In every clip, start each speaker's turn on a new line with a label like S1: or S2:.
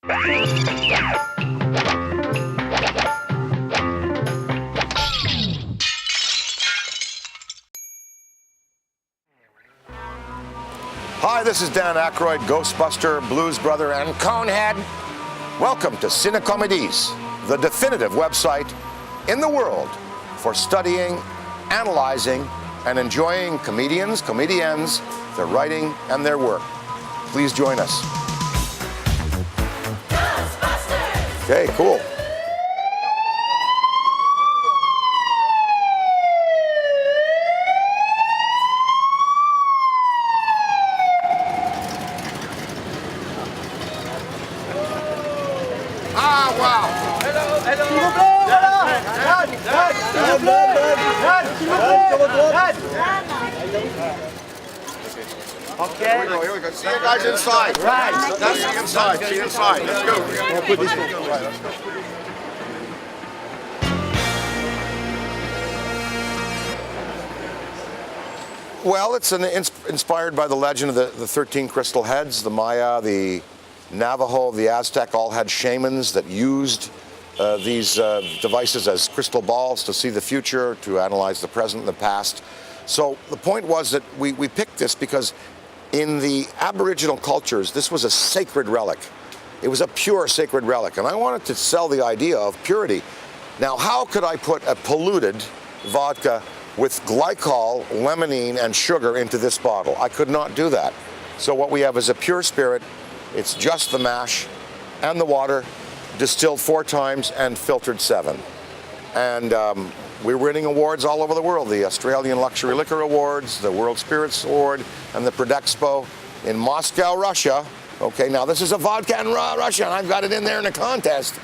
S1: Hi, this is Dan Aykroyd, Ghostbuster, Blues Brother, and Conehead. Welcome to CineComedies, the definitive website in the world for studying, analyzing, and enjoying comedians, comediennes, their writing, and their work. Please join us. Ghostbusters! Okay, cool.
S2: Okay.
S1: Here we go. See you guys inside.
S2: Right.
S1: That's the inside. See you inside. Let's go. Well, it's inspired by the legend of the 13 crystal heads. The Maya, the Navajo, the Aztec all had shamans that used these devices as crystal balls to see the future, to analyze the present and the past. So the point was that we picked this because in the Aboriginal cultures, this was a sacred relic. It was a pure sacred relic, and I wanted to sell the idea of purity. Now, how could I put a polluted vodka with glycol, limonene, and sugar into this bottle? I could not do that. So what we have is a pure spirit. It's just the mash and the water, distilled 4 times and filtered 7. And we're winning awards all over the world. The Australian Luxury Liquor Awards, the World Spirits Award, and the Prodexpo in Moscow, Russia. Okay, now this is a vodka in Russia, and I've got it in there in a contest.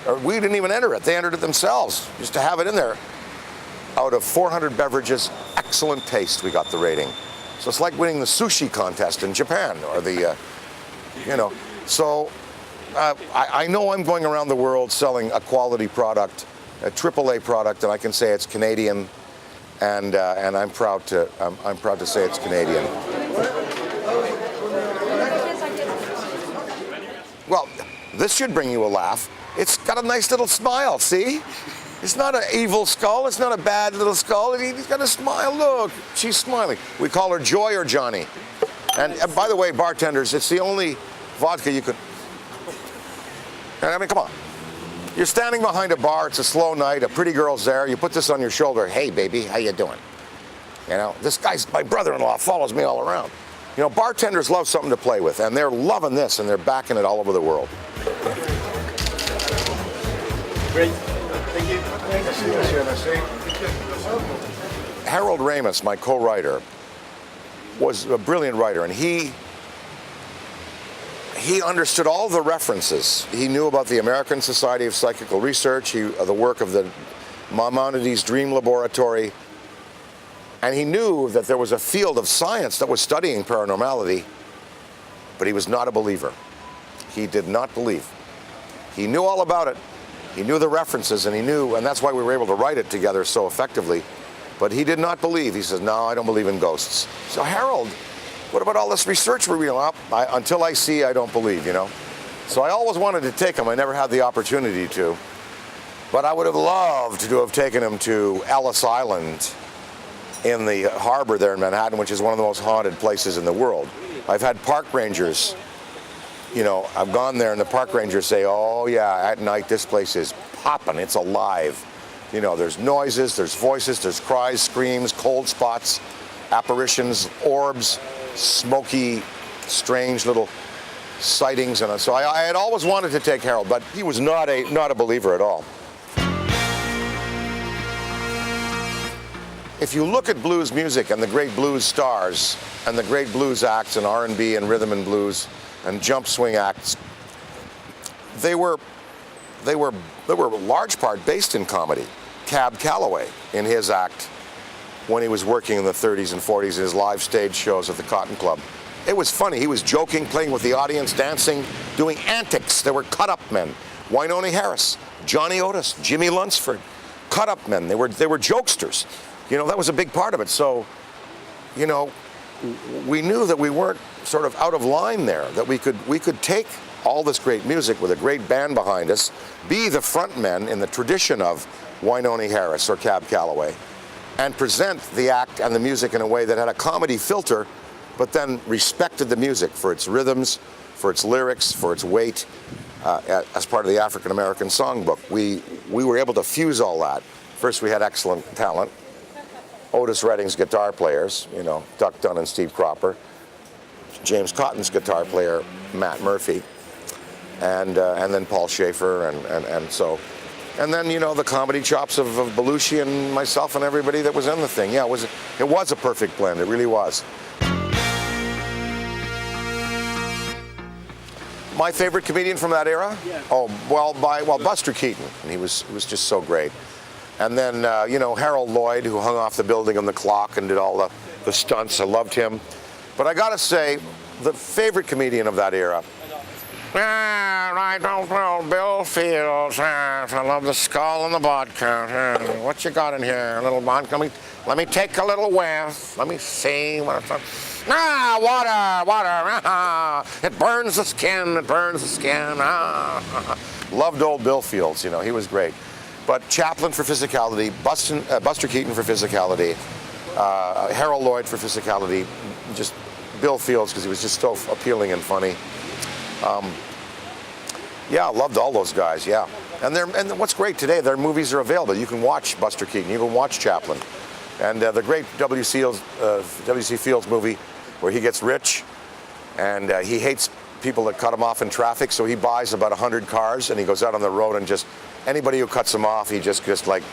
S1: Or we didn't even enter it. They entered it themselves, just to have it in there. Out of 400 beverages, excellent taste, we got the rating. So it's like winning the sushi contest in Japan, or the, So I know I'm going around the world selling a quality product, a AAA product, and I can say it's Canadian, and I'm proud to say it's Canadian. Well, this should bring you a laugh. It's got a nice little smile. See, it's not an evil skull. It's not a bad little skull. He's got a smile. Look, she's smiling. We call her Joy or Johnny. And by the way, bartenders, it's the only vodka you could. I mean, come on. You're standing behind a bar, it's a slow night, a pretty girl's there, you put this on your shoulder, hey baby, how you doing? You know, this guy's, my brother-in-law follows me all around. You know, bartenders love something to play with, and they're loving this, and they're backing it all over the world.
S2: Great. Thank you.
S1: Harold Ramis, my co-writer, was a brilliant writer, and he understood all the references. He knew about the American Society of Psychical Research, the work of the Maimonides Dream Laboratory, and he knew that there was a field of science that was studying paranormality, but he was not a believer. He did not believe. He knew all about it. He knew the references, and and that's why we were able to write it together so effectively, but he did not believe. He says, no, I don't believe in ghosts. So Harold, what about all this research we're reading? Until I see, I don't believe, you know? So I always wanted to take him. I never had the opportunity to. But I would have loved to have taken him to Ellis Island in the harbor there in Manhattan, which is one of the most haunted places in the world. I've had park rangers, I've gone there and the park rangers say, oh yeah, at night this place is popping, it's alive. There's noises, there's voices, there's cries, screams, cold spots, apparitions, orbs, smoky, strange little sightings, and so I had always wanted to take Harold, but he was not a believer at all. If you look at blues music and the great blues stars and the great blues acts and R&B and rhythm and blues and jump swing acts, they were a large part based in comedy. Cab Calloway in his act, when he was working in the 30s and 40s, his live stage shows at the Cotton Club. It was funny. He was joking, playing with the audience, dancing, doing antics. There were cut-up men. Wynonie Harris, Johnny Otis, Jimmy Lunsford, cut-up men. They were jokesters. That was a big part of it. So, we knew that we weren't sort of out of line there, that we could take all this great music with a great band behind us, be the front men in the tradition of Wynonie Harris or Cab Calloway, and present the act and the music in a way that had a comedy filter, but then respected the music for its rhythms, for its lyrics, for its weight, as part of the African American songbook. We were able to fuse all that. First, we had excellent talent. Otis Redding's guitar players, you know, Duck Dunn and Steve Cropper. James Cotton's guitar player, Matt Murphy. And then Paul Schaefer, and then, you know, the comedy chops of Belushi and myself and everybody that was in the thing. Yeah, it was a perfect blend. It really was. My favorite comedian from that era?
S2: Yeah.
S1: Oh, well, Buster Keaton. And he was just so great. And then, you know, Harold Lloyd, who hung off the building on the clock and did all the stunts. I loved him. But I gotta say, the favorite comedian of that era, I don't know, Bill Fields. I love the skull and the vodka. What you got in here? A little vodka? Let me take a little whiff. Let me see what it's... water. It burns the skin. It burns the skin. Loved old Bill Fields. You know, he was great. But Chaplin for physicality, Buster Keaton for physicality, Harold Lloyd for physicality, just Bill Fields because he was just so appealing and funny. Yeah, loved all those guys. Yeah, and what's great today, their movies are available. You can watch Buster Keaton. You can watch Chaplin, and the great W.C. Fields movie where he gets rich, and he hates people that cut him off in traffic, so he buys about 100 cars, and he goes out on the road and just anybody who cuts him off, he just like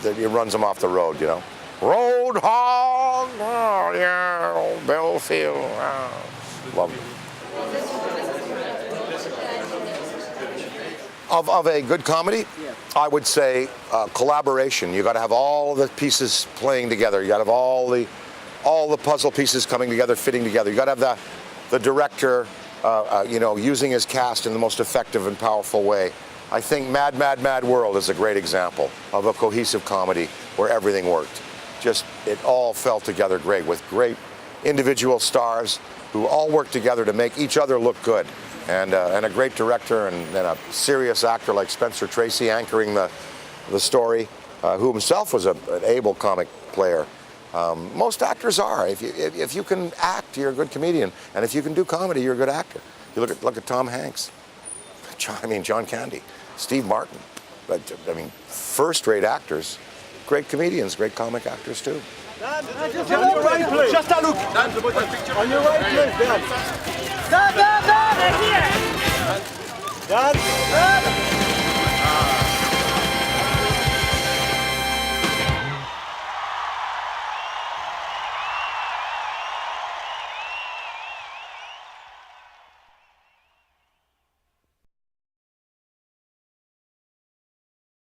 S1: he runs them off the road. You know, road hog. Oh yeah, old Bill Fields. Love him. Of a good comedy, yeah. I would say collaboration. You got to have all the pieces playing together. You got to have all the puzzle pieces coming together, fitting together. You got to have the director, you know, using his cast in the most effective and powerful way. I think Mad, Mad, Mad World is a great example of a cohesive comedy where everything worked. Just it all fell together great with great individual stars who all worked together to make each other look good. And a great director and a serious actor like Spencer Tracy anchoring the story, who himself was an able comic player. Most actors are. If you can act, you're a good comedian, and if you can do comedy, you're a good actor. You look at Tom Hanks, John Candy, Steve Martin. But I mean, first-rate actors, great comedians, great comic actors too.
S2: Dan, just on your right, please. Just a look. Dan, on your right, please, Dan. Dan, here. Dan.